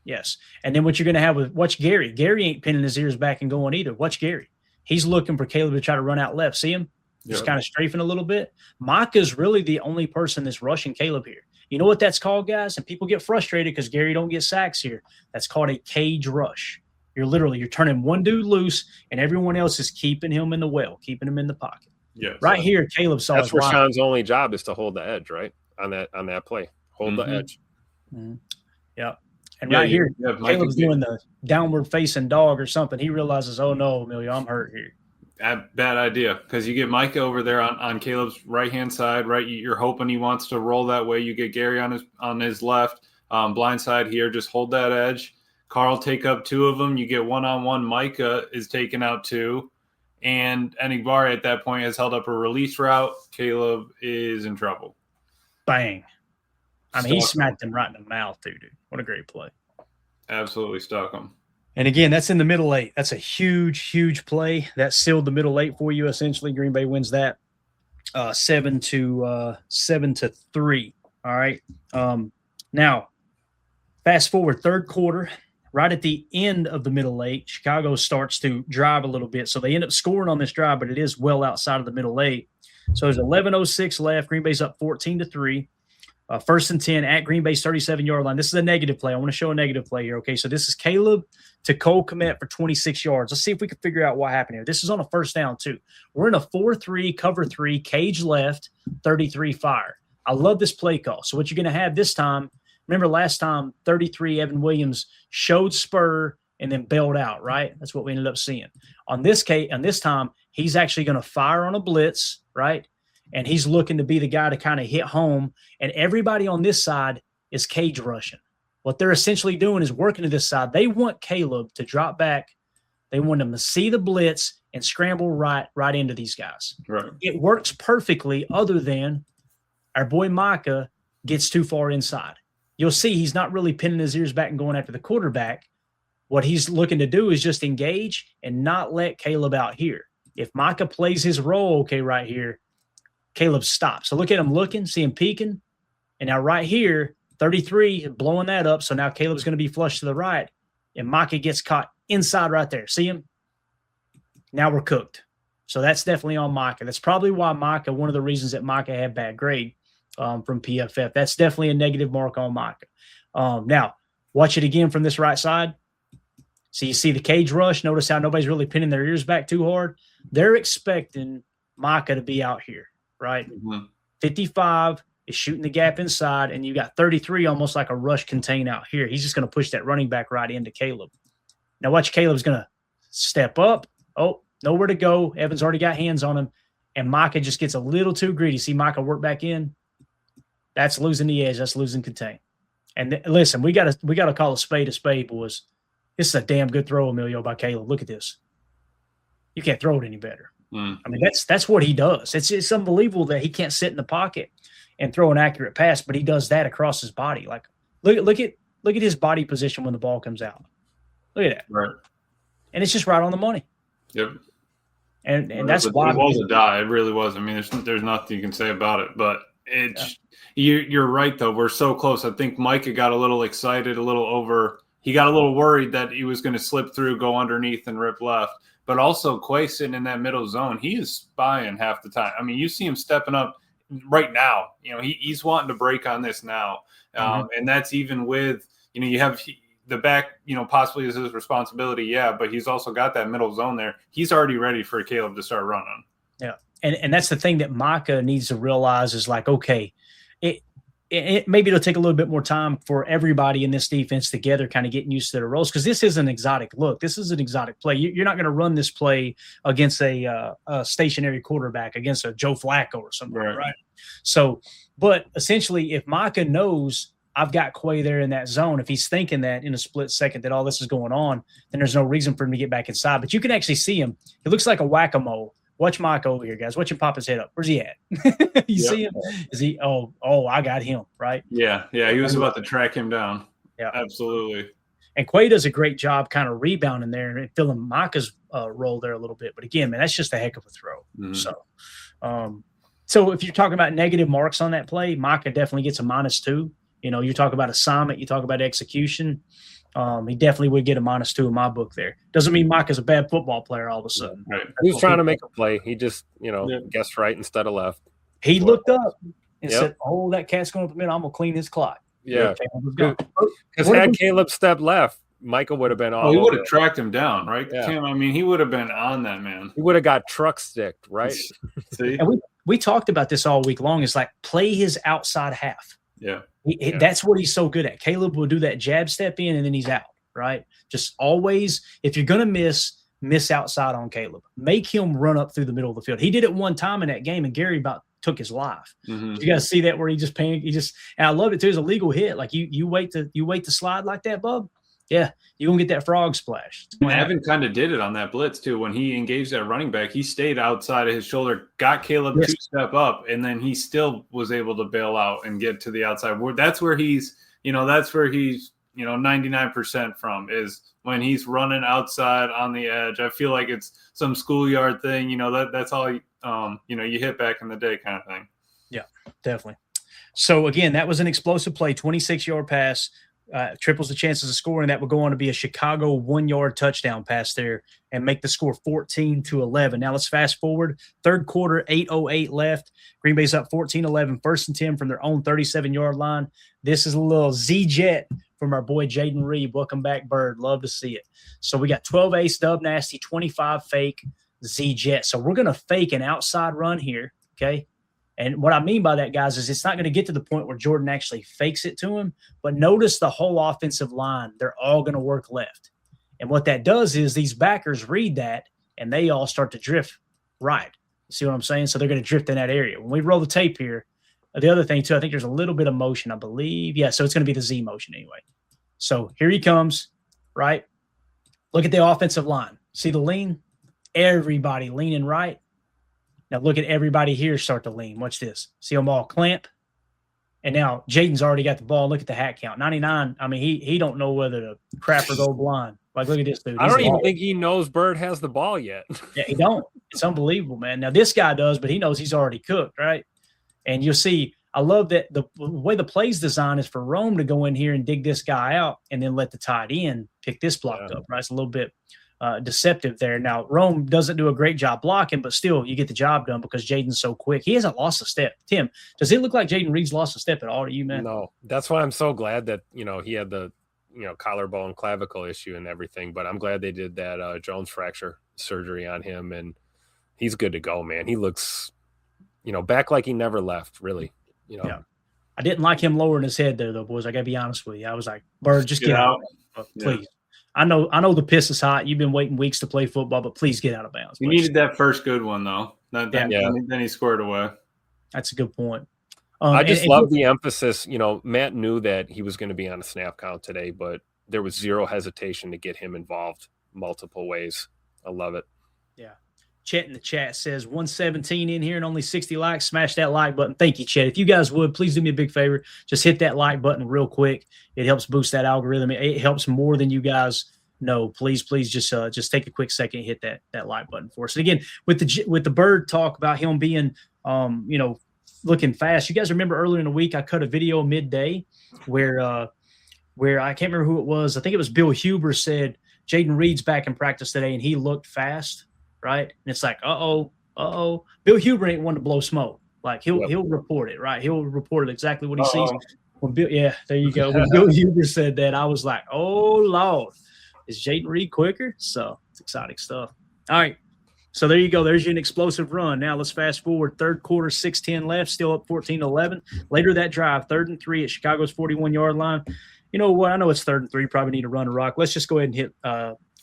Yes. And then what you're going to have watch Gary. Gary ain't pinning his ears back and going either. Watch Gary. He's looking for Caleb to try to run out left. See him? Just kind of strafing a little bit. Micah's really the only person that's rushing Caleb here. You know what that's called, guys? And people get frustrated because Gary don't get sacks here. That's called a cage rush. You're turning one dude loose, and everyone else is keeping him in the well, keeping him in the pocket. Yeah. Right here, Caleb saw that's Rashawn's only job is to hold the edge, right? On that play. Hold the edge. Mm-hmm. Yeah. And right here, Caleb's doing the downward facing dog or something. He realizes, oh no, Emilio, I'm hurt here. Bad idea, because you get Micah over there on Caleb's right-hand side, right? You're hoping he wants to roll that way. You get Gary on his left, blind side here. Just hold that edge. Carl take up two of them. You get one-on-one. Micah is taking out two. And Enigbari at that point has held up a release route. Caleb is in trouble. Bang. I mean, he smacked him right in the mouth, too, dude. What a great play. Absolutely stuck him. And again, that's in the middle eight. That's a huge, huge play. That sealed the middle eight for you, essentially. Green Bay wins that 7-3. All right. Now, fast forward third quarter. Right at the end of the middle eight, Chicago starts to drive a little bit. So they end up scoring on this drive, but it is well outside of the middle eight. So there's 11:06 left. Green Bay's up 14-3. First and 10 at Green Bay's 37-yard line. This is a negative play. I want to show a negative play here. Okay, so this is Caleb to Cole Kmet for 26 yards. Let's see if we can figure out what happened here. This is on a first down, too. We're in a 4-3, cover 3, cage left, 33 fire. I love this play call. So what you're going to have this time, remember last time, 33, Evan Williams showed spur and then bailed out, right? That's what we ended up seeing. On this time, he's actually going to fire on a blitz, right? And he's looking to be the guy to kind of hit home. And everybody on this side is cage rushing. What they're essentially doing is working to this side. They want Caleb to drop back. They want him to see the blitz and scramble right into these guys. Right. It works perfectly other than our boy Micah gets too far inside. You'll see he's not really pinning his ears back and going after the quarterback. What he's looking to do is just engage and not let Caleb out here. If Micah plays his role, okay, right here, Caleb stops. So look at him looking, see him peeking. And now right here, 33, blowing that up. So now Caleb's going to be flushed to the right. And Micah gets caught inside right there. See him? Now we're cooked. So that's definitely on Micah. That's probably why Micah, one of the reasons that Micah had bad grade from PFF. That's definitely a negative mark on Micah. Now, watch it again from this right side. So you see the cage rush. Notice how nobody's really pinning their ears back too hard. They're expecting Micah to be out here, right? Mm-hmm. 55 is shooting the gap inside, and you got 33 almost like a rush contain out here. He's just going to push that running back right into Caleb. Now watch, Caleb's going to step up. Oh, nowhere to go. Evans already got hands on him, and Micah just gets a little too greedy. See Micah work back in? That's losing the edge. That's losing contain. And listen, we got to call a spade, boys. This is a damn good throw, Emilio, by Caleb. Look at this. You can't throw it any better. I mean, that's what he does. It's unbelievable that he can't sit in the pocket and throw an accurate pass, but he does that across his body. Like, look at his body position when the ball comes out. Look at that. Right. And it's just right on the money. Yep. And that's why it was a die. It really was. I mean, there's nothing you can say about it. But you're right though. We're so close. I think Micah got a little excited, he got a little worried that he was going to slip through, go underneath, and rip left. But also, Quay sitting in that middle zone, he is spying half the time. I mean, you see him stepping up right now. You know, he's wanting to break on this now. And that's even with, you have the back, possibly is his responsibility. Yeah, but he's also got that middle zone there. He's already ready for Caleb to start running. Yeah. And that's the thing that Micah needs to realize is like, okay, maybe it'll take a little bit more time for everybody in this defense together kind of getting used to their roles, because this is an exotic look. This is an exotic play. You're not going to run this play against a stationary quarterback, against a Joe Flacco or something, right? So, but essentially, if Micah knows I've got Quay there in that zone, if he's thinking that in a split second that all this is going on, then there's no reason for him to get back inside. But you can actually see him. He looks like a whack-a-mole. Watch Micah over here, guys. Watch him pop his head up. Where's he at? You see him? Is he? Oh, I got him, right? Yeah. He was about to track him down. Yeah, absolutely. And Quay does a great job kind of rebounding there and filling Micah's role there a little bit. But again, man, that's just a heck of a throw. So if you're talking about negative marks on that play, Micah definitely gets a -2. You know, you talk about assignment, you talk about execution. He definitely would get a -2 in my book there. Doesn't mean Mike is a bad football player all of a sudden. Right. He was trying to make a play. He just, guessed right instead of left. He looked up and said, "Oh, that cat's going up the middle. I'm going to clean his clock." Yeah. Because had Caleb stepped left, Michael would have been all he would over have tracked him down, right? Yeah. Tim, I mean, he would have been on that man. He would have got truck sticked, right? See? And we talked about this all week long. It's like play his outside half. Yeah. That's what he's so good at. Caleb will do that jab step in and then he's out, right? Just always, if you're going to miss outside on Caleb. Make him run up through the middle of the field. He did it one time in that game, and Gary about took his life. Mm-hmm. You got to see that where he just panicked. And I love it too. It's a legal hit. Like you wait to slide like that, bub. Yeah, you're gonna get that frog splash. Evan kind of did it on that blitz too. When he engaged that running back, he stayed outside of his shoulder, got Caleb 2-step up, and then he still was able to bail out and get to the outside. That's where he's 99% from, is when he's running outside on the edge. I feel like it's some schoolyard thing. That's all you hit back in the day kind of thing. Yeah, definitely. So again, that was an explosive play, 26-yard pass. Triples the chances of scoring. That would go on to be a Chicago 1-yard touchdown pass there and make the score 14-11. Now let's fast forward. Third quarter, 8:08 left. Green Bay's up 14-11, 1st and 10 from their own 37-yard line. This is a little Z-jet from our boy Jaden Reed. Welcome back, Bird. Love to see it. So we got 12 ace, dub nasty, 25 fake, Z-jet. So we're going to fake an outside run here, okay? And what I mean by that, guys, is it's not going to get to the point where Jordan actually fakes it to him. But notice the whole offensive line, they're all going to work left. And what that does is these backers read that, and they all start to drift right. You see what I'm saying? So they're going to drift in that area. When we roll the tape here, the other thing, too, I think there's a little bit of motion, I believe. Yeah, so it's going to be the Z motion anyway. So here he comes, right? Look at the offensive line. See the lean? Everybody leaning right. Now look at everybody here start to lean. Watch this. See them all clamp. And now Jaden's already got the ball. Look at the hat count. 99. I mean, he don't know whether to crap or go blind. Like, look at this dude. I don't even think he knows Bird has the ball yet. Yeah, he don't. It's unbelievable, man. Now this guy does, but he knows he's already cooked, right? And you'll see, I love that the way the play's designed is for Rome to go in here and dig this guy out and then let the tight end pick this blocked up, right? It's a little bit deceptive there. Now, Rome doesn't do a great job blocking, but still you get the job done because Jaden's so quick. He hasn't lost a step. Tim, does it look like Jaden Reed's lost a step at all to you, man? No. That's why I'm so glad that, he had the, collarbone clavicle issue and everything, but I'm glad they did that Jones fracture surgery on him, and he's good to go, man. He looks, back like he never left, really. Yeah. I didn't like him lowering his head there, though, boys. I got to be honest with you. I was like, Bird, just get out. Please. Yeah. I know the piss is hot. You've been waiting weeks to play football, but please get out of bounds. He needed that first good one, though. Then he scored away. That's a good point. I just love the emphasis. Matt knew that he was going to be on a snap count today, but there was zero hesitation to get him involved multiple ways. I love it. Yeah. Chet in the chat says 117 in here and only 60 likes. Smash that like button. Thank you, Chet. If you guys would, please do me a big favor. Just hit that like button real quick. It helps boost that algorithm. It helps more than you guys know. Please just take a quick second and hit that like button for us. And again, with the Bird talk about him being looking fast. You guys remember earlier in the week I cut a video midday where I can't remember who it was. I think it was Bill Huber said Jaden Reed's back in practice today and he looked fast. Right. And it's like, Bill Huber ain't one to blow smoke. Like he'll report it, right? He'll report exactly what he sees. When there you go. When Bill Huber said that, I was like, oh Lord, is Jaden Reed quicker? So it's exciting stuff. All right. So there you go. There's an explosive run. Now let's fast forward. Third quarter, 6:10 left, still up 14-11. Later that drive, 3rd and 3 at Chicago's 41-yard line. You know what? I know it's 3rd and 3. Probably need to run a rock. Let's just go ahead and hit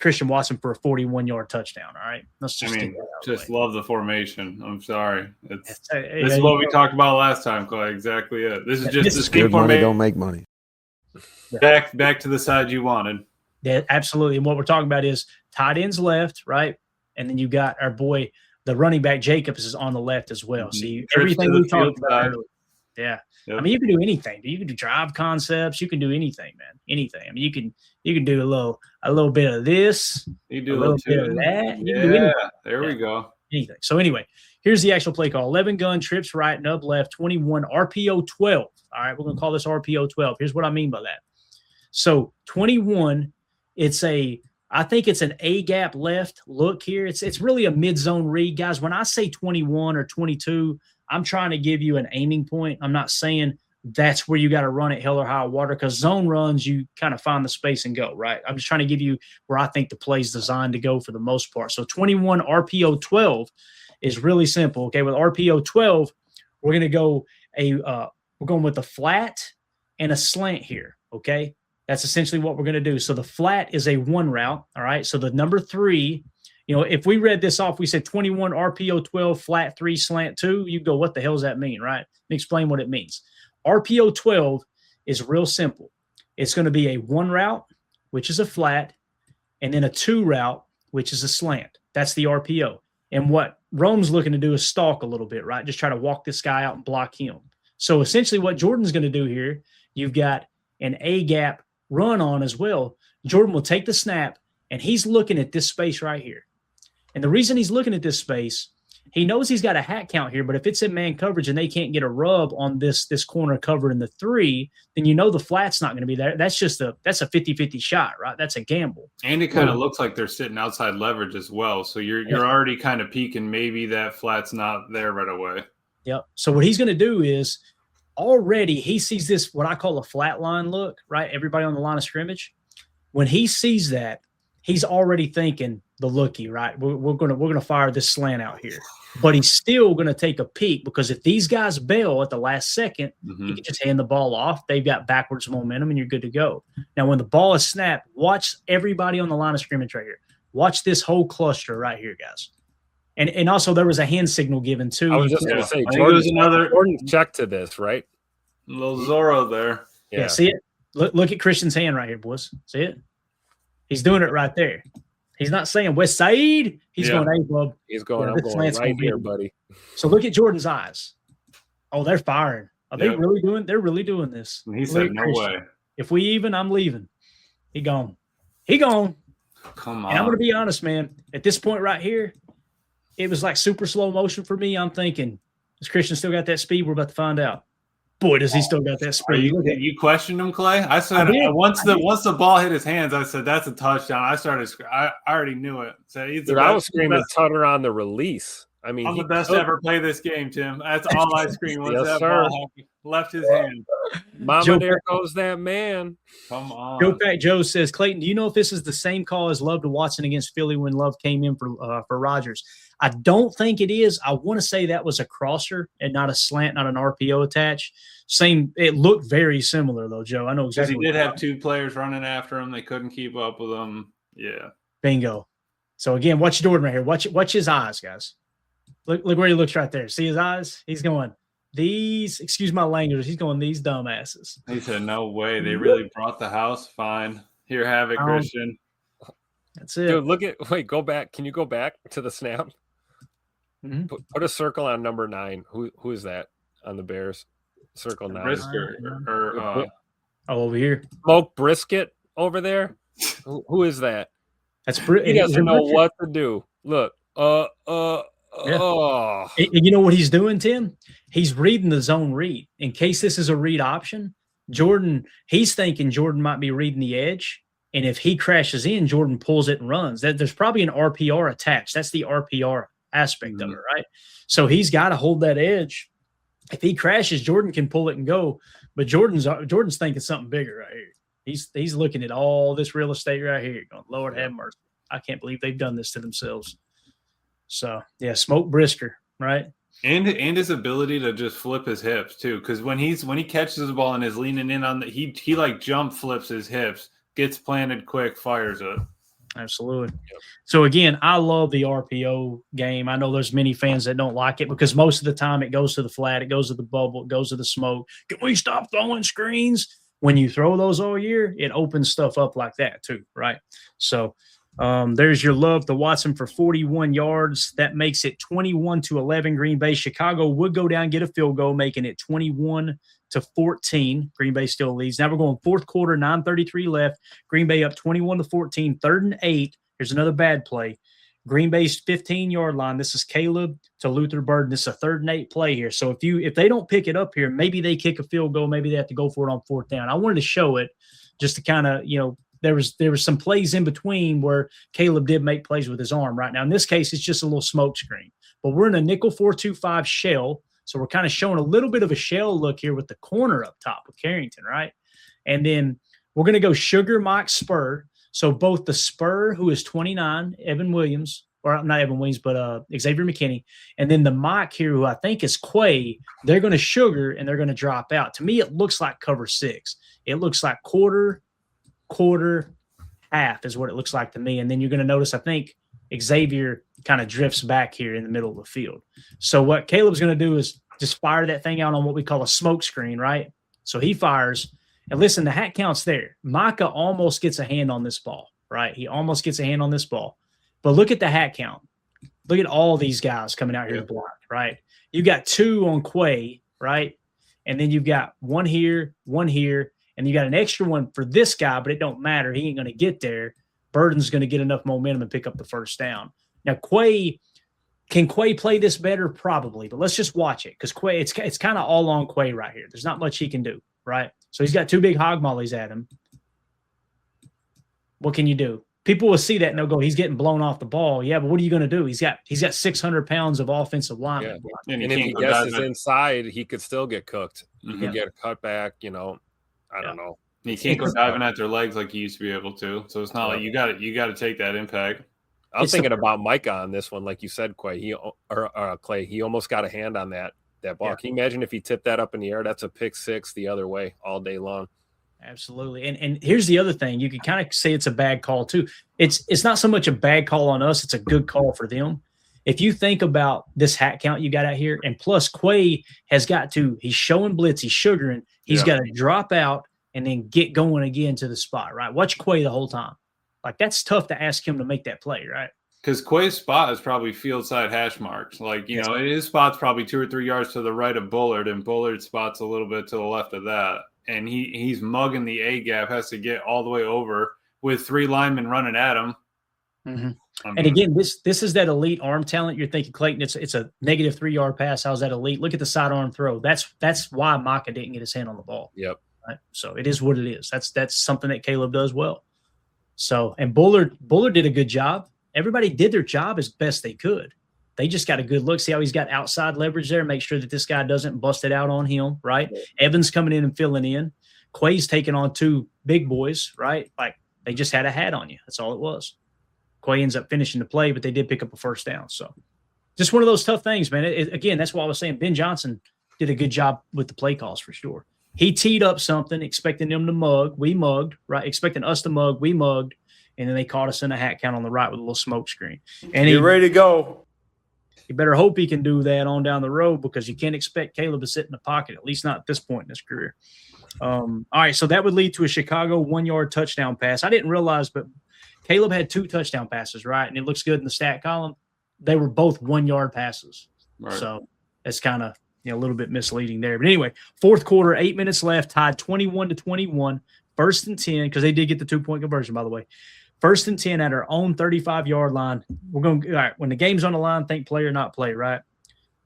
Christian Watson for a 41-yard touchdown. All right. Let's just love the formation. I'm sorry. This is what we talked about last time, Clay. Exactly it. This is just the scheme formation. Don't make money. Back to the side you wanted. Yeah, absolutely. And what we're talking about is tight ends left, right? And then you got our boy, the running back Jacobs is on the left as well. Mm-hmm. So everything we talked about earlier. Yeah. Yep. I mean, you can do anything. You can do drive concepts. You can do anything, man. Anything. I mean, you can do a little bit of this. You do a little bit of that. Yeah, there we go. anything. So anyway, here's the actual play call. 11 gun, trips right, nub left, 21, RPO 12. All right, we're going to call this RPO 12. Here's what I mean by that. So 21, I think it's an A gap left look here. It's really a mid zone read, guys. When I say 21 or 22, I'm trying to give you an aiming point. I'm not saying that's where you got to run it hell or high water, because zone runs, you kind of find the space and go, right? I'm just trying to give you where I think the play's designed to go for the most part. So 21 RPO 12 is really simple. Okay, with RPO 12, we're going to go we're going with a flat and a slant here. Okay, that's essentially what we're going to do. So the flat is a 1 route. All right, so the number 3. If we read this off, we said 21 RPO 12, flat 3, slant 2. You go, what the hell does that mean, right? Let me explain what it means. RPO 12 is real simple. It's going to be a 1 route, which is a flat, and then a 2 route, which is a slant. That's the RPO. And what Rome's looking to do is stalk a little bit, right? Just try to walk this guy out and block him. So essentially what Jordan's going to do here, you've got an A-gap run on as well. Jordan will take the snap, and he's looking at this space right here. And the reason he's looking at this space, he knows he's got a hat count here, but if it's in man coverage and they can't get a rub on this corner covered in the 3, then the flat's not going to be there. That's that's a 50-50 shot, right? That's a gamble. And it kind of looks like they're sitting outside leverage as well. So you're already kind of peeking. Maybe that flat's not there right away. Yep. So what he's going to do is already he sees this, what I call a flat line look, right? Everybody on the line of scrimmage. When he sees that, he's already thinking the lookie, right? We're gonna fire this slant out here, but he's still gonna take a peek, because if these guys bail at the last second, you can just hand the ball off. They've got backwards momentum, and you're good to go. Now, when the ball is snapped, watch everybody on the line of scrimmage right here. Watch this whole cluster right here, guys. And also there was a hand signal given too. I was just gonna say, Jordan checked to this, right? A little Zorro there. Yeah, see it? Look at Christian's hand right here, boys. See it? He's doing it right there. He's not saying West Side. He's going, hey, bub. He's going, I'm going right here, buddy. So look at Jordan's eyes. Oh, they're firing. Are they really doing? They're really doing this. And he said, no way. If we even, I'm leaving. He gone. He gone. Come on. And I'm going to be honest, man. At this point right here, it was like super slow motion for me. I'm thinking, does Christian still got that speed? We're about to find out. Boy, does he still got that speed. You questioned him, Clay? I said once the ball hit his hands, I said that's a touchdown. I already knew it. So I was screaming Tutter on the release. I mean, I'm the best to ever play this game, Tim. That's all I screamed once that ball left his hand. Mama, there goes that man. Come on. Joe Pack Joe says, Clayton, do you know if this is the same call as Love to Watson against Philly when Love came in for Rodgers? I don't think it is. I want to say that was a crosser and not a slant, not an RPO attach. Same. It looked very similar, though, Joe. I know exactly. He did have 2 players running after him. They couldn't keep up with him. Yeah. Bingo. So, again, watch Jordan right here. Watch his eyes, guys. Look where he looks right there. See his eyes? He's going, these, excuse my language, he's going, these dumbasses. He said, no way. They really brought the house. Fine. Here, have it, Christian. That's it. Dude, go back. Can you go back to the snap? Mm-hmm. Put a circle on number 9. Who is that on the Bears? Circle 9. Brisket over here. Smoke Brisket over there. Who is that? That's he doesn't know what to do. Look. Yeah. Oh. And you know what he's doing, Tim? He's reading the zone read. In case this is a read option, he's thinking Jordan might be reading the edge. And if he crashes in, Jordan pulls it and runs. There's probably an RPR attached. That's the RPR aspect of it, right? So he's got to hold that edge. If he crashes, Jordan can pull it and go. But Jordan's thinking something bigger right here. He's looking at all this real estate right here. Going, Lord have mercy. I can't believe they've done this to themselves. So yeah, Smoke Brisker, right? And his ability to just flip his hips too, because when he catches the ball and is leaning in on he like jump flips his hips, gets planted quick, fires it. Absolutely. Yep. So again, I love the RPO game. I know there's many fans that don't like it because most of the time it goes to the flat, it goes to the bubble, it goes to the smoke. Can we stop throwing screens? When you throw those all year, it opens stuff up like that too, right? So there's your Love to Watson for 41 yards. That makes it 21-11 Green Bay. Chicago would go down, get a field goal, making it 21-14. Green Bay still leads. Now we're going fourth quarter, 9:33 left. Green Bay up 21-14, 3rd and 8. Here's another bad play. Green Bay's 15-yard line. This is Caleb to Luther Burden. This is a 3rd and 8 play here. So if they don't pick it up here, maybe they kick a field goal. Maybe they have to go for it on 4th down. I wanted to show it just to kind of, there was some plays in between where Caleb did make plays with his arm right now. In this case, it's just a little smoke screen. But we're in a nickel 4-2-5 shell. So we're kind of showing a little bit of a shell look here with the corner up top with Carrington, right? And then we're going to go Sugar, Mike, Spur. So both the Spur, who is 29, Evan Williams, or not Evan Williams, but Xavier McKinney, and then the Mike here, who I think is Quay, they're going to sugar and they're going to drop out. To me, it looks like cover 6. It looks like quarter, half is what it looks like to me. And then you're going to notice, I think, Xavier kind of drifts back here in the middle of the field. So what Caleb's going to do is just fire that thing out on what we call a smoke screen, right? So he fires. And listen, the hat count's there. Micah almost gets a hand on this ball, right? He almost gets a hand on this ball. But look at the hat count. Look at all these guys coming out here to block, right? You got 2 on Quay, right? And then you've got 1 here, and you got an extra one for this guy, but it don't matter. He ain't going to get there. Burden's going to get enough momentum and pick up the 1st down. Now, can Quay play this better? Probably, but let's just watch it because Quay, it's kind of all on Quay right here. There's not much he can do, right? So he's got 2 big hog mollies at him. What can you do? People will see that and they'll go, he's getting blown off the ball. Yeah, but what are you going to do? He's got 600 pounds of offensive lineman. Yeah. And if he guesses inside, he could still get cooked. He could get a cutback, I don't know. He can't go diving at their legs like he used to be able to. So it's not like you got to take that impact. I was thinking about Micah on this one, like you said, Clay. Clay. He almost got a hand on that ball. Yeah. Can you imagine if he tipped that up in the air? That's a pick 6 the other way all day long. Absolutely. And here's the other thing. You can kind of say it's a bad call too. It's not so much a bad call on us. It's a good call for them. If you think about this hat count you got out here, and plus Quay has got to, he's showing blitz, he's sugaring, he's got to drop out and then get going again to the spot, right? Watch Quay the whole time. Like, that's tough to ask him to make that play, right? Because Quay's spot is probably field side hash marks. Like, his spot's probably 2 or 3 yards to the right of Bullard, and Bullard's spot's a little bit to the left of that. And he's mugging the A gap, has to get all the way over with 3 linemen running at him. Mm-hmm. And again, this is that elite arm talent. You're thinking, Clayton, it's a negative 3-yard pass. How's that elite? Look at the sidearm throw. That's why Micah didn't get his hand on the ball. Yep. Right? So it is what it is. That's something that Caleb does well. So, and Bullard did a good job. Everybody did their job as best they could. They just got a good look. See how he's got outside leverage there? Make sure that this guy doesn't bust it out on him, right? Evans coming in and filling in. Quay's taking on 2 big boys, right? Like, they just had a hat on you. That's all it was. Quay ends up finishing the play, but they did pick up a 1st down. So just one of those tough things, man. Again, that's why I was saying Ben Johnson did a good job with the play calls for sure. He teed up something, expecting them to mug. We mugged, right? Expecting us to mug. We mugged. And then they caught us in a hat count on the right with a little smoke screen. And you're ready to go. You better hope he can do that on down the road, because you can't expect Caleb to sit in the pocket, at least not at this point in his career. All right, so that would lead to a Chicago 1-yard touchdown pass. I didn't realize, but Caleb had 2 touchdown passes, right? And it looks good in the stat column. They were both 1-yard passes. Right. So that's kind of a little bit misleading there. But anyway, 4th quarter, 8 minutes left, tied 21-21, 1st and 10, because they did get the 2-point conversion, by the way. 1st and 10 at our own 35-yard line. We're going to, all right, when the game's on the line, think play or not play, right?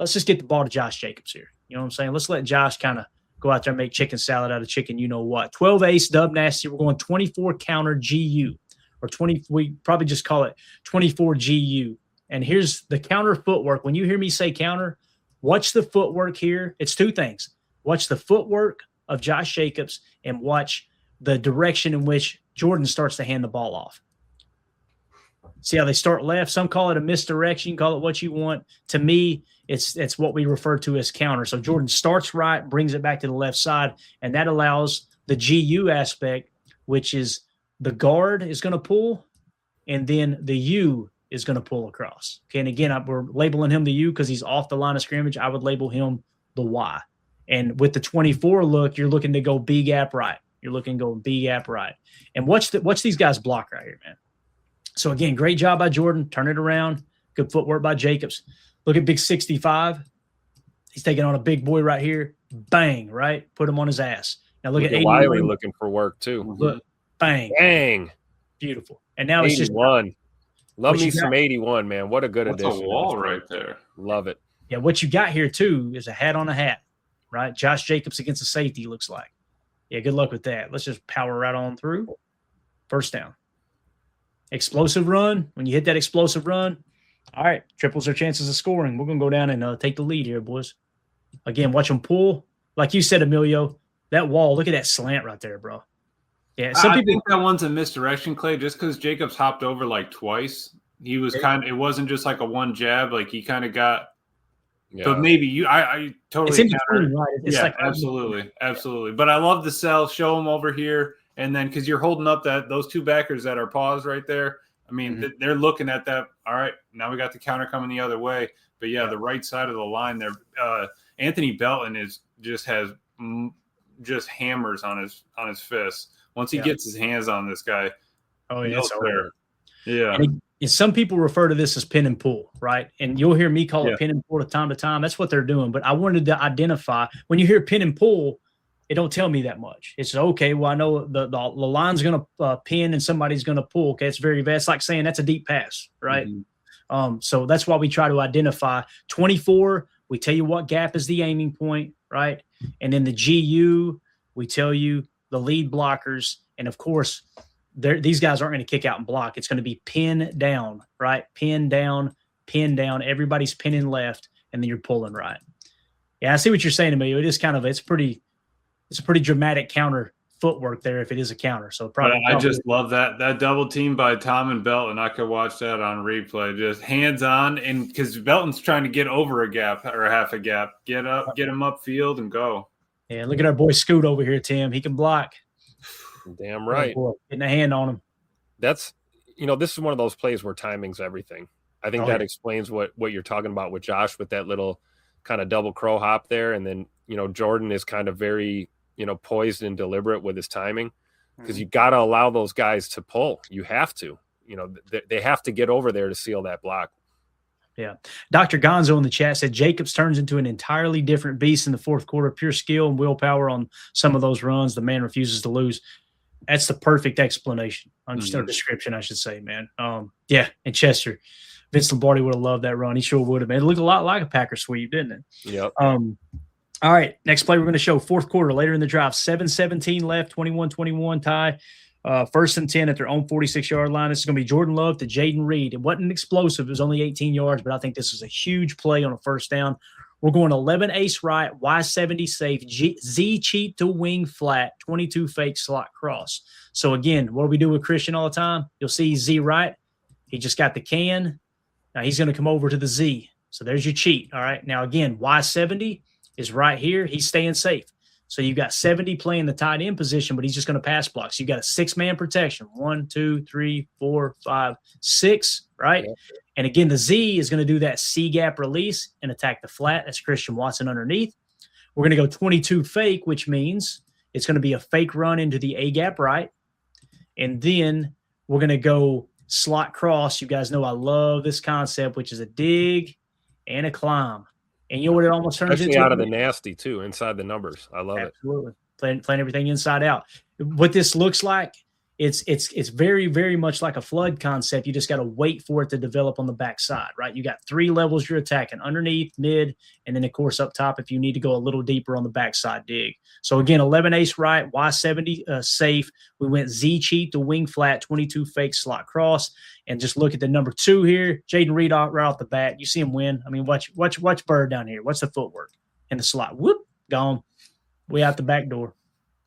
Let's just get the ball to Josh Jacobs here. You know what I'm saying? Let's let Josh kind of go out there and make chicken salad out of chicken, you know what. 12 ace, dub nasty. We're going 24 counter GU, or 20. We probably just call it 24 GU. And here's the counter footwork. When you hear me say counter, watch the footwork here. It's 2 things. Watch the footwork of Josh Jacobs and watch the direction in which Jordan starts to hand the ball off. See how they start left? Some call it a misdirection. Call it what you want. To me, it's what we refer to as counter. So Jordan starts right, brings it back to the left side, and that allows the GU aspect, which is the guard is going to pull, and then the U is going to pull across. Okay, and again, we're labeling him the U because he's off the line of scrimmage. I would label him the Y. And with the 24 look, you're looking to go B gap right. You're looking to go B gap right. And watch these guys block right here, man. So, again, great job by Jordan. Turn it around. Good footwork by Jacobs. Look at big 65. He's taking on a big boy right here. Bang, right? Put him on his ass. Now look at Wiley looking for work, too. Look, bang. Bang. Beautiful. And now it's just Love What me you some got- 81, man. What a good That's a addition. to wall this team. right there. Love it. Yeah, what you got here too is a hat on a hat, right? Josh Jacobs against the safety looks like. Yeah, good luck with that. Let's just power right on through. First down. Explosive run. When you hit that explosive run, all right, triples their chances of scoring. We're going to go down and take the lead here, boys. Again, watch them pull. Like you said, Emilio, that wall, look at that slant right there, bro. Yeah, I think that one's a misdirection, Clay, just because Jacobs hopped over like twice. He was it wasn't just like a one jab. Like he kind of got – so maybe I totally it's in between, right? It's like absolutely. But I love the sell. Show them over here. And then because you're holding up those two backers that are paused right there. I mean, they're looking at that. All right, now we got the counter coming the other way. But yeah, the right side of the line there. Anthony Belton just has hammers on his fists. Once he gets his hands on this guy, it's over. Yeah. And some people refer to this as pin and pull, right? And you'll hear me call it pin and pull from time to time. That's what they're doing. But I wanted to identify when you hear pin and pull, it don't tell me that much. It's okay. Well, I know the line's going to pin and somebody's going to pull. Okay, it's very vast. Like saying that's a deep pass, right? So that's why we try to identify 24. We tell you what gap is the aiming point, right? And then the GU, we tell you the lead blockers, and of course, these guys aren't going to kick out and block. It's going to be pin down, right? Pin down. Everybody's pinning left, and then you're pulling right. Yeah, I see what you're saying, Emilio. It is kind of it's a pretty dramatic counter footwork there if it is a counter. So probably I just love that double team by Tom and Belton. I could watch that on replay, just hands on, and because Belton's trying to get over a gap or half a gap, get him upfield and go. Yeah, look at our boy Scoot over here, Tim. He can block. Damn right. Oh, getting a hand on him. That's this is one of those plays where timing's everything. I think that explains what you're talking about with Josh with that little kind of double crow hop there, and then Jordan is kind of very poised and deliberate with his timing because you got to allow those guys to pull. You have to. They have to get over there to seal that block. Yeah. Dr. Gonzo in the chat said Jacobs turns into an entirely different beast in the fourth quarter. Pure skill and willpower on some of those runs. The man refuses to lose. That's the perfect explanation. Or description, I should say, man. Yeah, and Chester. Vince Lombardi would have loved that run. He sure would have. It looked a lot like a Packer sweep, didn't it? Yep. All right, next play we're going to show fourth quarter later in the drive. 7:17 left, 21-21 tie. First and 10 at their own 46-yard line. This is going to be Jordan Love to Jaden Reed. It wasn't explosive. It was only 18 yards, but I think this is a huge play on a first down. We're going 11 ace right, Y70 safe, Z cheat to wing flat, 22 fake slot cross. So, again, what do we do with Christian all the time? You'll see Z right. He just got the can. Now he's going to come over to the Z. So there's your cheat. All right. Now, again, Y70 is right here. He's staying safe. So you've got 70 playing the tight end position, but he's just going to pass block. So you got a 6-man protection. 1, 2, 3, 4, 5, 6, right? Yeah. And again, the Z is going to do that C gap release and attack the flat. That's Christian Watson underneath. We're going to go 22 fake, which means it's going to be a fake run into the A gap right. And then we're going to go slot cross. You guys know I love this concept, which is a dig and a climb. And you know what it almost turns into? Especially out of the nasty, too, inside the numbers. I love it. Absolutely. Playing everything inside out. What this looks like, it's very, very much like a flood concept. You just got to wait for it to develop on the backside, right? You got 3 levels you're attacking, underneath, mid, and then, of course, up top if you need to go a little deeper on the backside dig. So, again, 11 ace right, Y70 safe. We went Z cheat to wing flat, 22 fake slot cross. And just look at the number 2 here, Jaden Reed right off the bat. You see him win. I mean, watch Bird down here. What's the footwork in the slot? Whoop, gone. Way out the back door.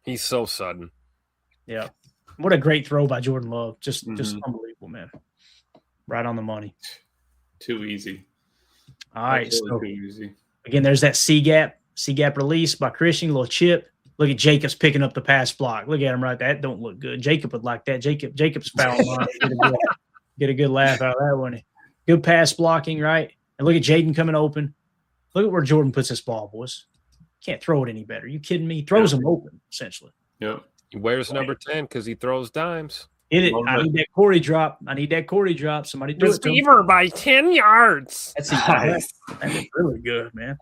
He's so sudden. Yeah. What a great throw by Jordan Love. Just unbelievable, man. Right on the money. Too easy. All right. Absolutely so, too easy. Again, there's that C gap release by Christian, a little chip. Look at Jacobs picking up the pass block. Look at him right there. That don't look good. Jacob would like that. Jacob's foul line. Get a good laugh out of that one. Good pass blocking, right? And look at Jaden coming open. Look at where Jordan puts this ball, boys. Can't throw it any better. You kidding me? He throws them open, essentially. Yep. He wears number 10 because he throws dimes. Hit it. I need that Corey drop. Somebody do it. Receiver by 10 yards. That's nice. That's really good, man.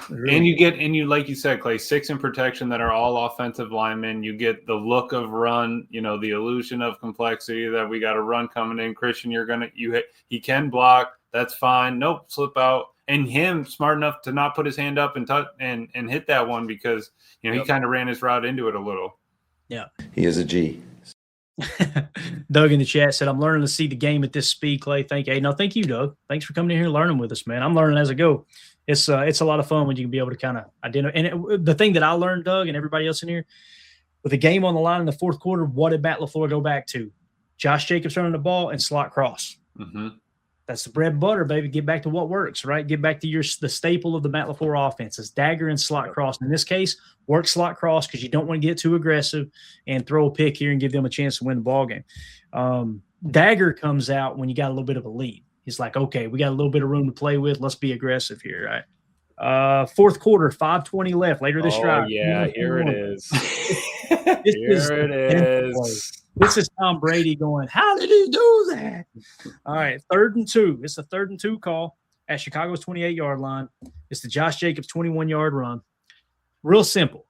Really and you like you said, Clay, 6 in protection that are all offensive linemen. You get the look of run, the illusion of complexity that we got a run coming in. Christian, he can block. That's fine. Nope, slip out. And him smart enough to not put his hand up and touch and hit that one because he kind of ran his route into it a little. Yeah, he is a G. Doug in the chat said, "I'm learning to see the game at this speed, Clay." Thank you. Hey, no, thank you, Doug. Thanks for coming in here and learning with us, man. I'm learning as I go. It's a lot of fun when you can be able to kind of identify. And the thing that I learned, Doug, and everybody else in here, with the game on the line in the fourth quarter, what did Matt LaFleur go back to? Josh Jacobs running the ball and slot cross. Mm-hmm. That's the bread and butter, baby. Get back to what works, right? Get back to the staple of the Matt LaFleur offense is dagger and slot cross. In this case, work slot cross because you don't want to get too aggressive and throw a pick here and give them a chance to win the ball game. Dagger comes out when you got a little bit of a lead. He's like, okay, we got a little bit of room to play with. Let's be aggressive here, right? Fourth quarter, 5:20 left. Later this drive. Oh, yeah, here it is. Here it is. This is Tom Brady going, how did he do that? All right, 3rd and 2. It's a 3rd and 2 call at Chicago's 28-yard line. It's the Josh Jacobs 21-yard run. Real simple.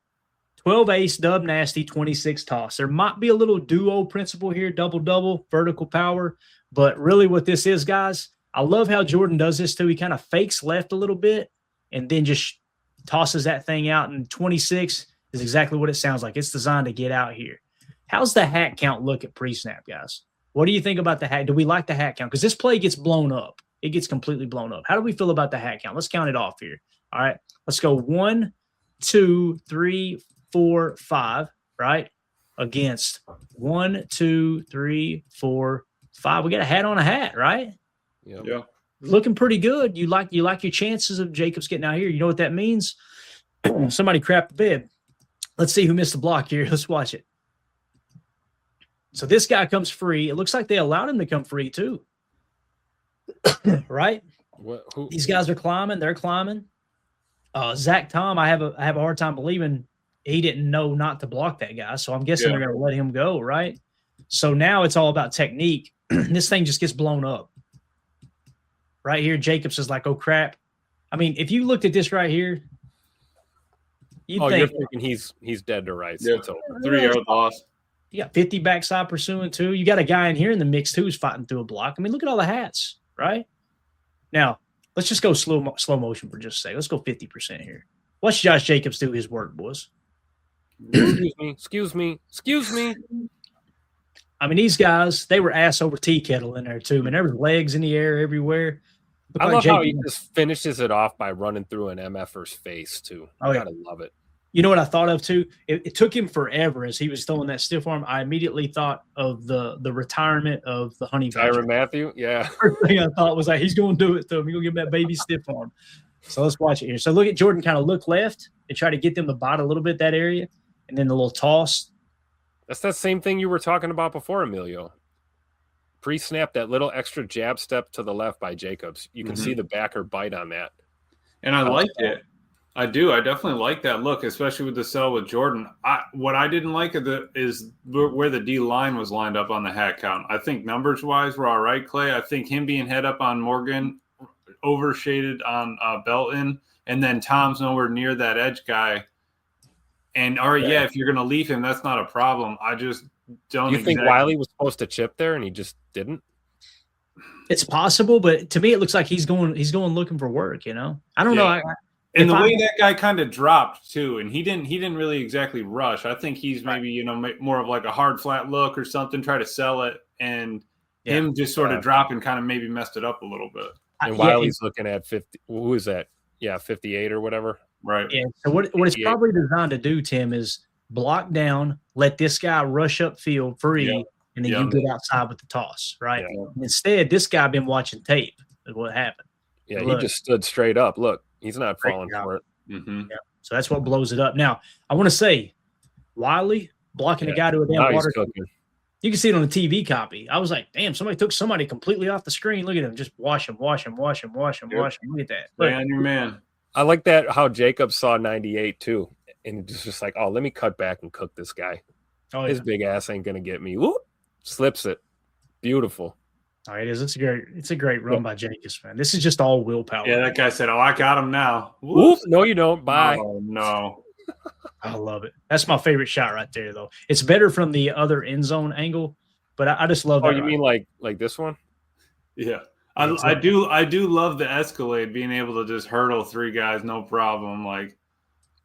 12 ace, dub nasty, 26 toss. There might be a little duo principle here, double-double, vertical power. But really what this is, guys, I love how Jordan does this too. He kind of fakes left a little bit and then just tosses that thing out. And 26 is exactly what it sounds like. It's designed to get out here. How's the hat count look at pre-snap, guys? What do you think about the hat? Do we like the hat count? Because this play gets blown up. It gets completely blown up. How do we feel about the hat count? Let's count it off here. All right. Let's go 1, 2, 3, 4, 5, right? Against 1, 2, 3, 4, 5. We got a hat on a hat, right? Yeah. Looking pretty good. You like your chances of Jacobs getting out here. You know what that means? Somebody crapped the bed. Let's see who missed the block here. Let's watch it. So this guy comes free. It looks like they allowed him to come free too. Right? These guys are climbing. They're climbing. Zach Tom, I have a hard time believing he didn't know not to block that guy. So I'm guessing they're going to let him go, right? So now it's all about technique. This thing just gets blown up. Right here, Jacobs is like, oh, crap. I mean, if you looked at this right here, you're thinking he's dead to rights. Yeah. It's over. 3-yard loss. You got 50 backside pursuing too. You got a guy in here in the mix too who's fighting through a block. I mean, look at all the hats, right? Now, let's just go slow motion for just a second. Let's go 50% here. Watch Josh Jacobs do his work, boys. Excuse me. I mean, these guys, they were ass over tea kettle in there too, man. There was legs in the air everywhere. I love how he just finishes it off by running through an MFer's face too. I gotta love it. You know what I thought of too? It took him forever as he was throwing that stiff arm. I immediately thought of the retirement of the honey badger. Tyrann Mathieu, yeah. First thing I thought was like, he's going to do it to him. He's going to give him that baby stiff arm. So let's watch it here. So look at Jordan kind of look left and try to get them to bite a little bit that area, and then the little toss. That's that same thing you were talking about before, Emilio. Pre-snap, that little extra jab step to the left by Jacobs. You can see the backer bite on that. And I like it. I do. I definitely like that look, especially with the sell with Jordan. What I didn't like is where the D line was lined up on the hat count. I think numbers-wise, we're all right, Clay. I think him being head up on Morgan, overshaded on Belton, and then Tom's nowhere near that edge guy. And, all right, yeah, if you're going to leave him, that's not a problem. I just don't think Wiley was supposed to chip there and he just didn't? It's possible, but to me it looks like he's going looking for work, you know? I don't know. And the way that guy kind of dropped too, and he didn't really exactly rush. I think he's maybe, more of like a hard flat look or something, try to sell it, and him just sort of dropping kind of maybe messed it up a little bit. And Wiley's looking at 50. Who is that? Yeah, 58 or whatever. Right. Yeah. So what it's probably designed to do, Tim, is block down, let this guy rush up field free, and then you get outside with the toss, right? Yeah. Instead, this guy been watching tape is what happened. Yeah, he just stood straight up. Look, he's not falling for it. Mm-hmm. Yeah. So that's what blows it up. Now, I want to say, Wiley blocking a guy to a damn water. You can see it on the TV copy. I was like, damn, somebody took somebody completely off the screen. Look at him. Just wash him. Look at that. Man, your man. I like that how Jacob saw 98 too. And just like, oh, let me cut back and cook this guy. His big ass ain't going to get me. Whoop. slips it. Beautiful. Oh, it is. It's a great run by Jacobs, man. This is just all willpower. Yeah, that guy said, "Oh, I got him now." Whoop. No, you don't. Bye. Oh no. I love it. That's my favorite shot right there, though. It's better from the other end zone angle, but I just love that. Oh, you mean like this one? Yeah. I do love the Escalade, being able to just hurdle 3 guys, no problem. Like,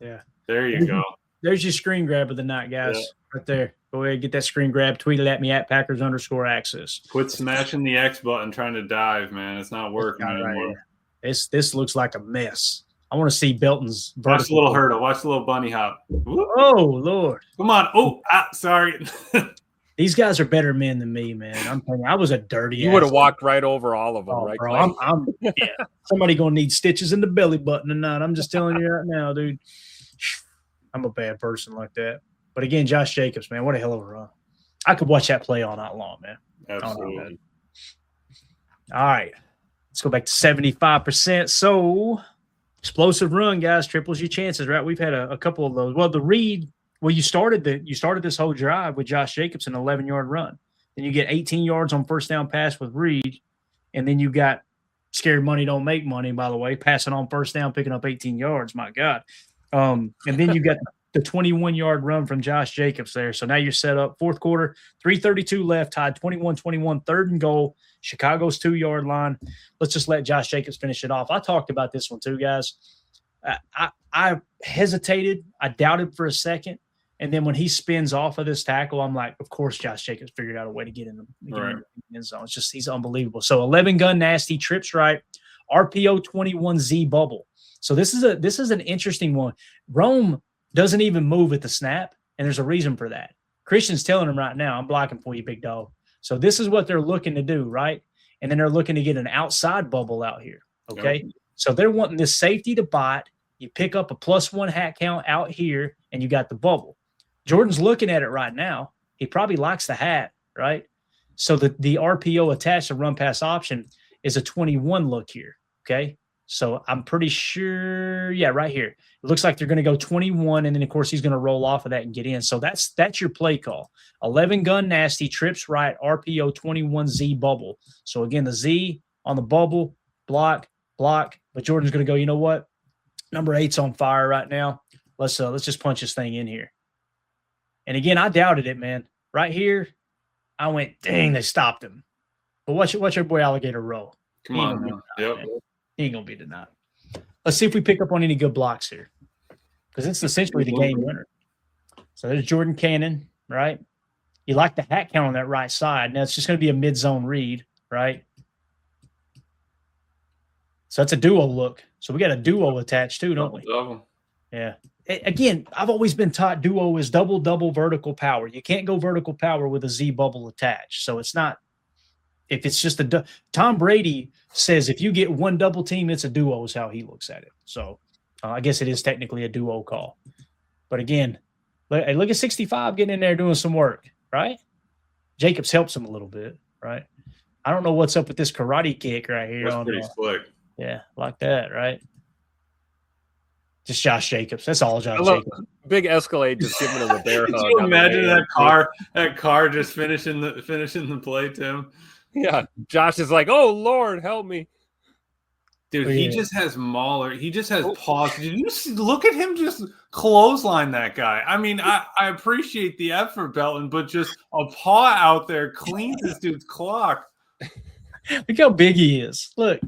yeah. There you go. There's your screen grab of the night, guys. Yeah. Right there. Go ahead, get that screen grab. Tweet it at me at Packers_access. Quit smashing the X button trying to dive, man. It's not working anymore. Right. This looks like a mess. I want to see Belton's vertical. Watch the little hurdle. Watch the little bunny hop. Whoop. Oh, Lord. Come on. Oh, sorry. These guys are better men than me, man. I'm telling you, I was a dirty You would have walked right over all of them, right? Bro, yeah. Somebody going to need stitches in the belly button tonight. I'm just telling you right now, dude. I'm a bad person like that. But again, Josh Jacobs, man, what a hell of a run. I could watch that play all night long, man. Absolutely. All right. Let's go back to 75%. So, explosive run, guys, triples your chances, right? We've had a couple of those. Well, the Reed, you started this whole drive with Josh Jacobs, an 11-yard run. Then you get 18 yards on first down pass with Reed, and then you got scary money don't make money, by the way, passing on first down, picking up 18 yards. My God. And then you got the 21-yard run from Josh Jacobs there. So now you're set up. Fourth quarter, 3:32 left, tied 21-21, 3rd and goal. Chicago's 2-yard line. Let's just let Josh Jacobs finish it off. I talked about this one too, guys. I hesitated. I doubted for a second. And then when he spins off of this tackle, I'm like, of course, Josh Jacobs figured out a way to get in the end zone. It's just, he's unbelievable. So 11 gun nasty, trips right, RPO 21Z bubble. So this is an interesting one. Rome doesn't even move at the snap, and there's a reason for that. Christian's telling him right now, I'm blocking for you, big dog. So this is what they're looking to do, right? And then they're looking to get an outside bubble out here, okay? Yep. So they're wanting this safety to bot. You pick up a +1 hat count out here, and you got the bubble. Jordan's looking at it right now. He probably likes the hat, right? So the RPO attached to run pass option is a 21 look here, okay? So I'm pretty sure, yeah, right here. It looks like they're going to go 21, and then, of course, he's going to roll off of that and get in. So that's your play call. 11 gun nasty, trips right, RPO 21Z bubble. So, again, the Z on the bubble, block. But Jordan's going to go, you know what? Number 8's on fire right now. Let's just punch this thing in here. And, again, I doubted it, man. Right here, I went, dang, they stopped him. But watch your boy Alligator roll. Come on, man. Yep. Man. He ain't going to be denied. Let's see if we pick up on any good blocks here, because it's essentially the game winner. So there's Jordan Cannon, right? You like the hat count on that right side. Now it's just going to be a mid-zone read, right? So that's a duo look. So we got a duo attached too, don't we? Double. Yeah. Again, I've always been taught duo is double vertical power. You can't go vertical power with a Z bubble attached. So it's not. If it's just Tom Brady says if you get one double team, it's a duo is how he looks at it. So I guess it is technically a duo call. But again, look at 65 getting in there doing some work, right? Jacobs helps him a little bit, right? I don't know what's up with this karate kick right here. That's pretty slick. Yeah, like that, right? Just Josh Jacobs. That's all Josh Jacobs. Big Escalade just giving him a bear hug. Can you imagine that car just finishing the play, Tim? Yeah, Josh is like, "Oh Lord, help me, dude!" He just has Mahler. He just has paws. Did you look at him just clothesline that guy? I mean, I appreciate the effort, Belton, but just a paw out there cleans this dude's clock. Look how big he is. Look,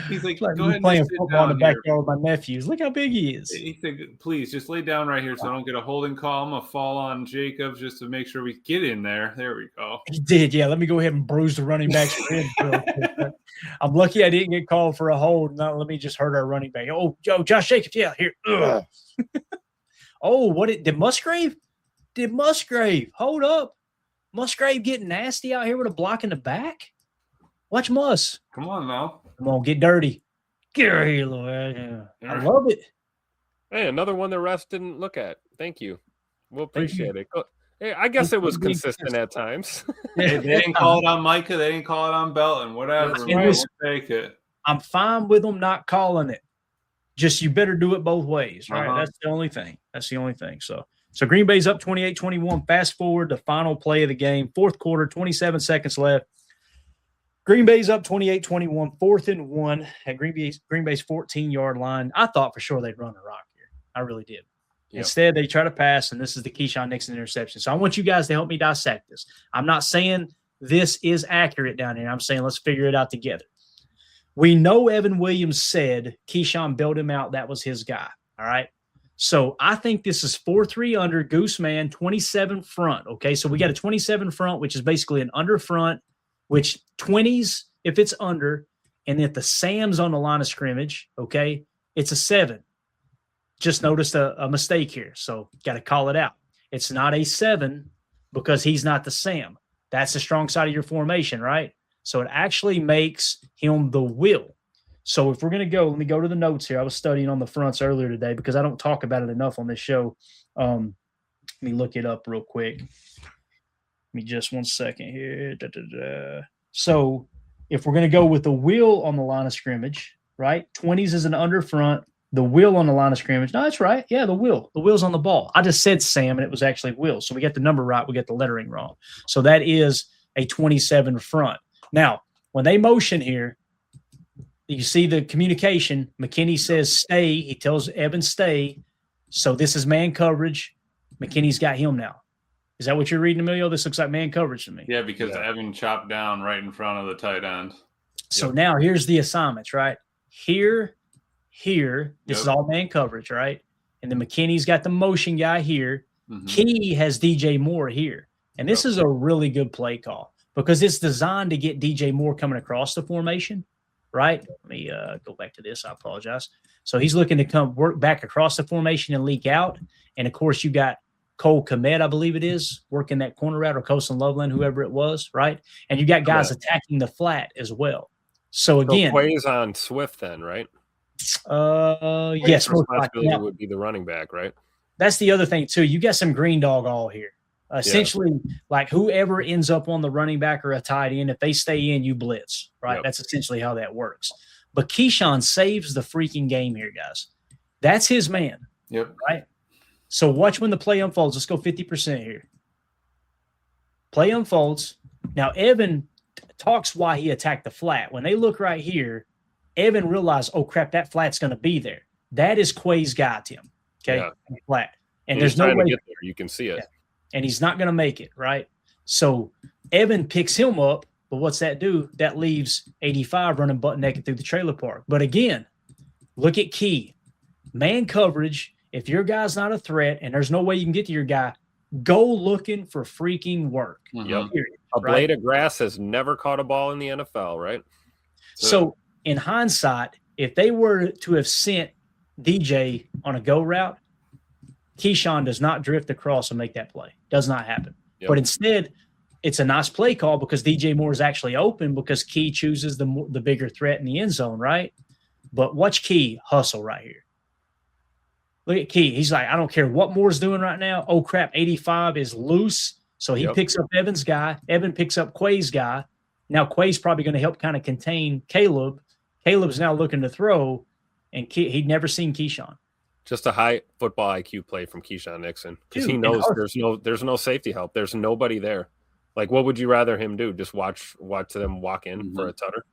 he's like, go ahead, playing football in the backyard with my nephews. Look how big he is. He said, "Please, just lay down right here so I don't get a holding call. I'm gonna fall on Jacobs just to make sure we get in there." There we go. He did, yeah. Let me go ahead and bruise the running back's rib. I'm lucky I didn't get called for a hold. Now let me just hurt our running back. Oh, Josh Jacobs, yeah, here. Oh, did Musgrave? Did Musgrave? Hold up, Musgrave getting nasty out here with a block in the back. Watch Muss. Come on now. Come on, get dirty. Get out here, Lord. Yeah. I love it. Hey, another one the refs didn't look at. Thank you. We'll appreciate it. Hey, I guess it was consistent at times. Hey, they didn't call it on Micah. They didn't call it on Belton. Whatever. We'll take it. I'm fine with them not calling it. Just you better do it both ways, right? That's the only thing. So So Green Bay's up 28-21. Fast forward to final play of the game, fourth quarter, 27 seconds left. Green Bay's up 28-21, 4th and 1 at Green Bay's 14-yard line. I thought for sure they'd run a rock here. I really did. Yep. Instead, they try to pass, and this is the Keyshawn Nixon interception. So I want you guys to help me dissect this. I'm not saying this is accurate down here. I'm saying let's figure it out together. We know Evan Williams said Keyshawn bailed him out. That was his guy. All right. So I think this is 4-3 under, goose man, 27 front. Okay. So we got a 27 front, which is basically an under front, which 20s if it's under, and if the Sam's on the line of scrimmage, okay, it's a 7. Just noticed a mistake here, so got to call it out. It's not a 7 because he's not the Sam. That's the strong side of your formation, right? So it actually makes him the will. So if we're going to go, let me go to the notes here. I was studying on the fronts earlier today because I don't talk about it enough on this show. Let me look it up real quick. Me just one second here. So if we're going to go with the wheel on the line of scrimmage, right? 20s is an under front. The wheel on the line of scrimmage. No, that's right. Yeah, the wheel. The wheel's on the ball. I just said Sam, and it was actually Will. So we got the number right. We got the lettering wrong. So that is a 27 front. Now, when they motion here, you see the communication. McKinney says stay. He tells Evan stay. So this is man coverage. McKinney's got him now. Is that what you're reading, Emilio? This looks like man coverage to me. Yeah, because Evan chopped down right in front of the tight end. So now here's the assignments, right? Here, this is all man coverage, right? And then McKinney's got the motion guy here. Mm-hmm. Key has DJ Moore here. And this is a really good play call because it's designed to get DJ Moore coming across the formation, right? Let me go back to this. I apologize. So he's looking to come work back across the formation and leak out. And, of course, you got Cole Kmet, I believe it is, working that corner route, or Colson Loveland, whoever it was, right? And you got guys attacking the flat as well. So again, Quay's on Swift then, right? Yes, responsibility would be the running back, right? That's the other thing too. You got some green dog all here. Essentially, like whoever ends up on the running back or a tight end, if they stay in, you blitz, right? Yep. That's essentially how that works. But Keyshawn saves the freaking game here, guys. That's his man. Yep. Right. So watch when the play unfolds. Let's go 50% here. Play unfolds. Now, Evan talks why he attacked the flat. When they look right here, Evan realized, oh, crap, that flat's going to be there. That is Quay's guy, Tim. Okay? Yeah. Flat. And there's no way. To get there. You can see it. Yeah. And he's not going to make it, right? So Evan picks him up, but what's that do? That leaves 85 running butt naked through the trailer park. But again, look at Key. Man coverage. If your guy's not a threat and there's no way you can get to your guy, go looking for freaking work. Yep. Period, a blade of grass has never caught a ball in the NFL, right? So in hindsight, if they were to have sent DJ on a go route, Keyshawn does not drift across and make that play. Does not happen. Yep. But instead, it's a nice play call because DJ Moore is actually open because Key chooses the bigger threat in the end zone, right? But watch Key hustle right here. Look at Key. He's like, I don't care what Moore's doing right now. Oh, crap, 85 is loose. So he picks up Evan's guy. Evan picks up Quay's guy. Now Quay's probably going to help kind of contain Caleb. Caleb's now looking to throw, and he'd never seen Keyshawn. Just a high football IQ play from Keyshawn Nixon because he knows there's no safety help. There's nobody there. Like, what would you rather him do? Just watch them walk in for a tutter?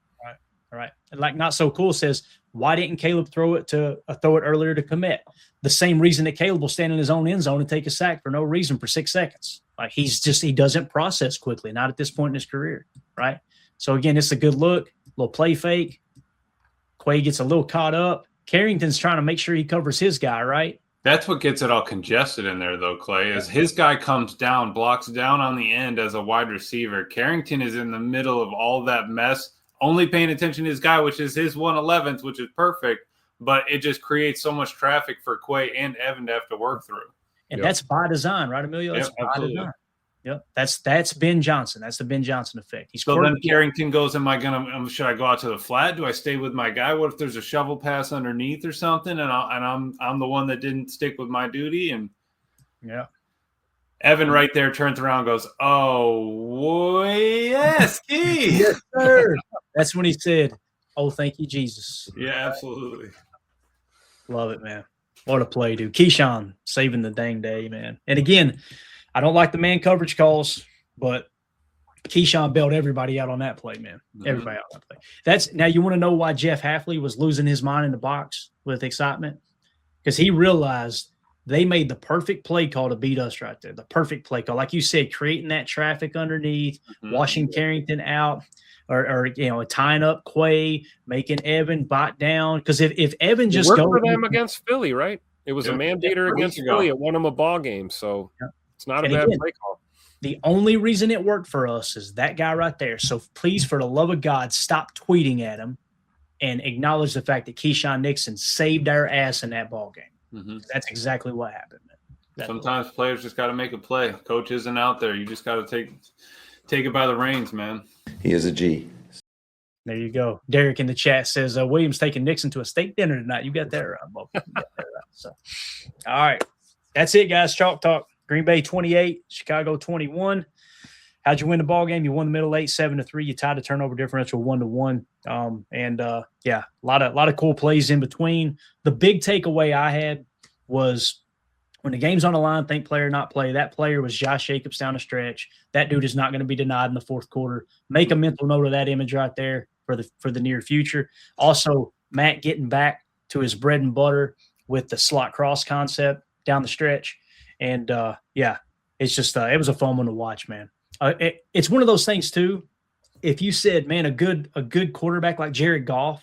All right. And like Not So Cool says, why didn't Caleb throw it earlier to commit? The same reason that Caleb will stand in his own end zone and take a sack for no reason for 6 seconds. Like he doesn't process quickly, not at this point in his career, right? So again, it's a good look, little play fake. Quay gets a little caught up. Carrington's trying to make sure he covers his guy, right? That's what gets it all congested in there, though, Clay, is his guy comes down, blocks down on the end as a wide receiver. Carrington is in the middle of all that mess, only paying attention to his guy, which is his 111th, which is perfect, but it just creates so much traffic for Quay and Evan to have to work through. And that's by design, right, Emilio? That's by design. Yep. That's Ben Johnson. That's the Ben Johnson effect. So then Carrington goes, should I go out to the flat? Do I stay with my guy? What if there's a shovel pass underneath or something? And I'm the one that didn't stick with my duty. And Evan right there turns around and goes, oh, yes, Key. Yes, sir. That's when he said, oh, thank you, Jesus. Yeah, absolutely. Love it, man. What a play, dude. Keyshawn saving the dang day, man. And again, I don't like the man coverage calls, but Keyshawn bailed everybody out on that play, man. Everybody out on that play. Now you want to know why Jeff Halfley was losing his mind in the box with excitement? Because he realized they made the perfect play call to beat us right there. The perfect play call. Like you said, creating that traffic underneath, washing Carrington out, or tying up Quay, making Evan bot down. Because if Evan just worked goes for them against Philly, right? It was a man beater against Philly. It won them a ball game. So it's not a bad play call. The only reason it worked for us is that guy right there. So please, for the love of God, stop tweeting at him and acknowledge the fact that Keyshawn Nixon saved our ass in that ball game. That's exactly what happened, man. Sometimes players just got to make a play. Coach isn't out there. You just got to take it by the reins, man. He is a G. There you go. Derek in the chat says Williams taking Nixon to a steak dinner tonight. You got that right, Bob. So, all right. That's it, guys. Chalk Talk. Green Bay 28, Chicago 21. How'd you win the ball game? You won the middle 8, 7-3. You tied the turnover differential 1-1. A lot of cool plays in between. The big takeaway I had was when the game's on the line, think player, not play. That player was Josh Jacobs down the stretch. That dude is not going to be denied in the fourth quarter. Make a mental note of that image right there for the near future. Also, Matt getting back to his bread and butter with the slot cross concept down the stretch. And it's just it was a fun one to watch, man. It's one of those things too. If you said, man, a good quarterback like Jared Goff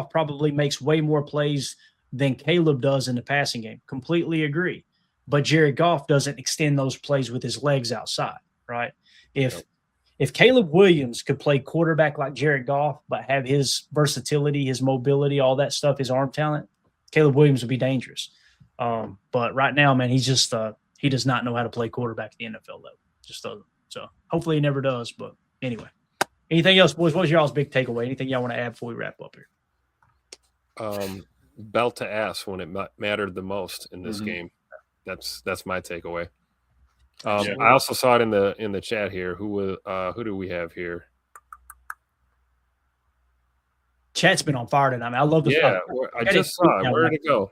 probably makes way more plays than Caleb does in the passing game. Completely agree. But Jared Goff doesn't extend those plays with his legs outside, right? If Caleb Williams could play quarterback like Jared Goff, but have his versatility, his mobility, all that stuff, his arm talent, Caleb Williams would be dangerous. But right now, man, he's just he does not know how to play quarterback at the NFL level. Just doesn't. So hopefully he never does. But anyway, anything else, boys? What was y'all's big takeaway? Anything y'all want to add before we wrap up here? Belt to ass when it mattered the most in this game. That's my takeaway. I also saw it in the chat here. Who do we have here? Chat's been on fire tonight. I love the. Yeah, I just saw it. Where'd it go?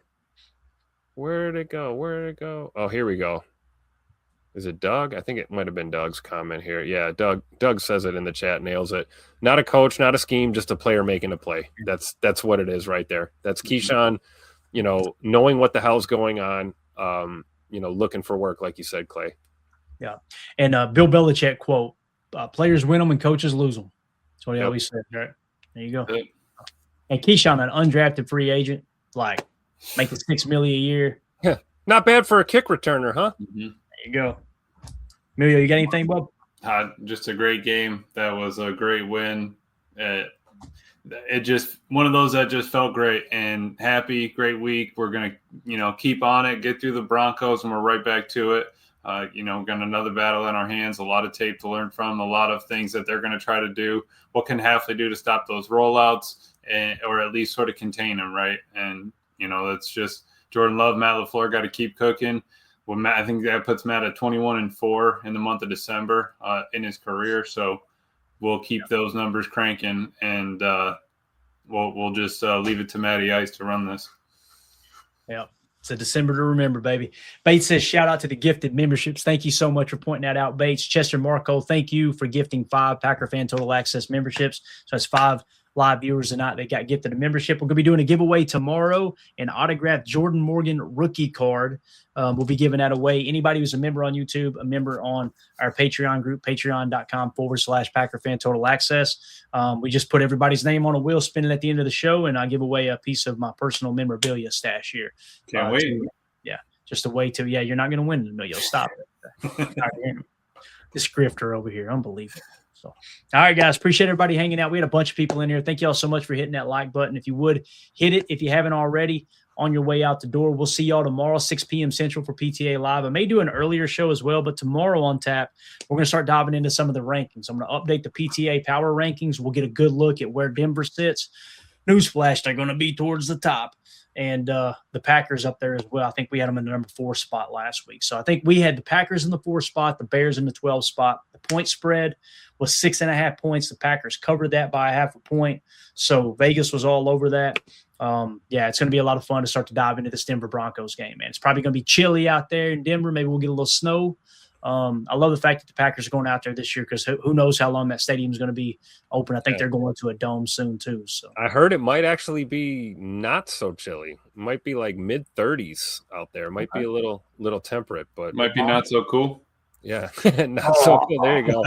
Where'd it go? Oh, here we go. Is it Doug? I think it might have been Doug's comment here. Yeah, Doug says it in the chat, nails it. Not a coach, not a scheme, just a player making a play. That's what it is right there. That's Keyshawn, knowing what the hell's going on, looking for work, like you said, Clay. Yeah. And Bill Belichick quote, players win them and coaches lose them. That's what he always said. Right? There you go. Yep. And Keyshawn, an undrafted free agent, like making $6 million a year. Yeah. Not bad for a kick returner, huh? There you go. Emilio, you got anything, bub? Just a great game. That was a great win. It just one of those that just felt great and happy. Great week. We're gonna, keep on it, get through the Broncos, and we're right back to it. Got another battle in our hands. A lot of tape to learn from. A lot of things that they're going to try to do. What can Halfley do to stop those rollouts, or at least sort of contain them, right? And that's just Jordan Love, Matt LaFleur got to keep cooking. Well, Matt, I think that puts Matt at 21-4 in the month of December in his career. So we'll keep those numbers cranking, and we'll just leave it to Matty Ice to run this. Yeah, it's a December to remember, baby. Bates says, shout out to the gifted memberships. Thank you so much for pointing that out, Bates. Chester Marco, thank you for gifting 5 Packer Fan Total Access memberships. So that's 5 live viewers tonight that got gifted a membership. We're going to be doing a giveaway tomorrow, an autographed Jordan Morgan rookie card. We'll be giving that away. Anybody who's a member on YouTube, a member on our Patreon group, patreon.com/Packer Fan Total Access. We just put everybody's name on a wheel, spin it at the end of the show, and I give away a piece of my personal memorabilia stash here. Can't wait. Just a way to, you're not going to win. No, you'll stop it. This grifter over here, unbelievable. So, all right, guys, appreciate everybody hanging out. We had a bunch of people in here. Thank you all so much for hitting that like button. If you would, hit it if you haven't already on your way out the door. We'll see y'all tomorrow, 6 p.m. Central for PTA Live. I may do an earlier show as well, but tomorrow on tap, we're going to start diving into some of the rankings. I'm going to update the PTA power rankings. We'll get a good look at where Denver sits. Newsflash, they're going to be towards the top. and the Packers up there as well. I think we had them in the number 4 spot last week. So I think we had the Packers in the 4 spot, the Bears in the 12 spot. The point spread was 6.5 points. The Packers covered that by 0.5 point. So Vegas was all over that. It's going to be a lot of fun to start to dive into this Denver Broncos game, man. It's probably going to be chilly out there in Denver. Maybe we'll get a little snow. I love the fact that the Packers are going out there this year because who knows how long that stadium is going to be open. I think they're going to a dome soon too. So I heard it might actually be not so chilly. It might be like mid-30s out there. It might be a little temperate, but might be not so cool. Yeah, not so cool. There you go.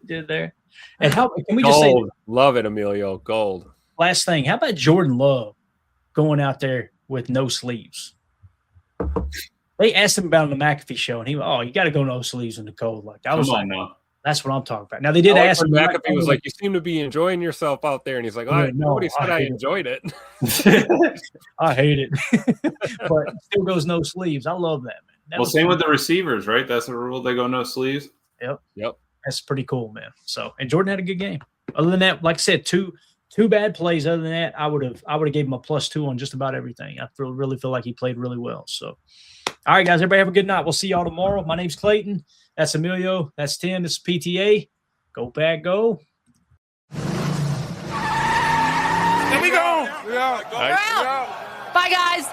Did there? And how can we Gold. just say Love it, Emilio? Gold. Last thing, how about Jordan Love going out there with no sleeves? They asked him about on the McAfee show, and he you got to go no sleeves in the cold. Like I was like, that's what I'm talking about. Now they did ask him. McAfee was like, "You seem to be enjoying yourself out there," and he's like, "Nobody said I enjoyed it." I hate it, but still goes no sleeves. I love that, man. Same with the receivers, right? That's the rule. They go no sleeves. Yep. That's pretty cool, man. So, and Jordan had a good game. Other than that, like I said, two bad plays. Other than that, I would have gave him a +2 on just about everything. I really feel like he played really well. So, all right, guys, everybody have a good night. We'll see y'all tomorrow. My name's Clayton. That's Emilio. That's Tim. This is PTA. Go Pack, go. There we go. Bye, guys.